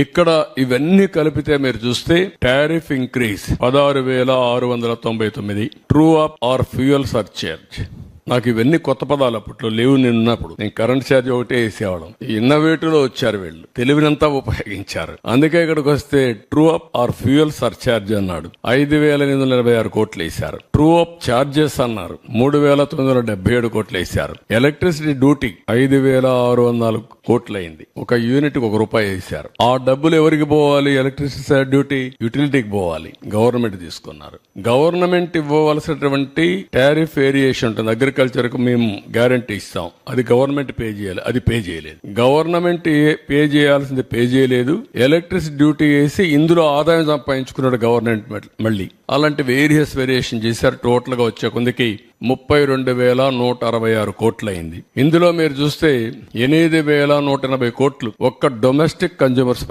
ఇక్కడ ఇవన్నీ కలిపితే మీరు చూస్తే tariff increase 16,699, true up or fuel surcharge. నాకు ఇవన్నీ కొత్త పదాలు అప్పట్లో లేవు. నిన్నప్పుడు నేను కరెంట్ ఛార్జ్ ఒకటే వేసేవాళ్ళం. ఇన్నోవేటివ్ లో వచ్చారు వీళ్ళు, తెలివినంతా ఉపయోగించారు. అందుకే ఇక్కడికి వస్తే true up or fuel surcharge అన్నాడు, 5,886 కోట్లు వేశారు. ట్రూ అప్ ఛార్జెస్ అన్నారు, 3,977 కోట్లు వేశారు. ఎలక్ట్రిసిటీ డ్యూటీ 5,604 కోట్లు అయింది. ఒక యూనిట్ కు ₹1 వేశారు. ఆ డబ్బులు ఎవరికి పోవాలి? ఎలక్ట్రిసిటీ డ్యూటీ యుటిలిటీకి పోవాలి. గవర్నమెంట్ తీసుకున్నారు. గవర్నమెంట్ ఇవ్వవలసినటువంటి టారిఫ్ వేరియేషన్ ఉంటుంది. అగ్రికల్చర్ కు మేము గ్యారంటీ ఇస్తాం, అది గవర్నమెంట్ పే చేయాలి, అది పే చేయలేదు. గవర్నమెంట్ పే చేయాల్సింది పే చేయలేదు. ఎలక్ట్రిసిటీ డ్యూటీ వేసి ఇందులో ఆదాయం సంపాదించుకున్నాడు గవర్నమెంట్. మళ్ళీ అలాంటి వేరియేషన్ చేశారు. టోటల్ గా వచ్చే కొందికి 32,166 కోట్లు అయింది. ఇందులో మీరు చూస్తే 8,180 కోట్లు ఒక్క డొమెస్టిక్ కన్జ్యూమర్స్ పైన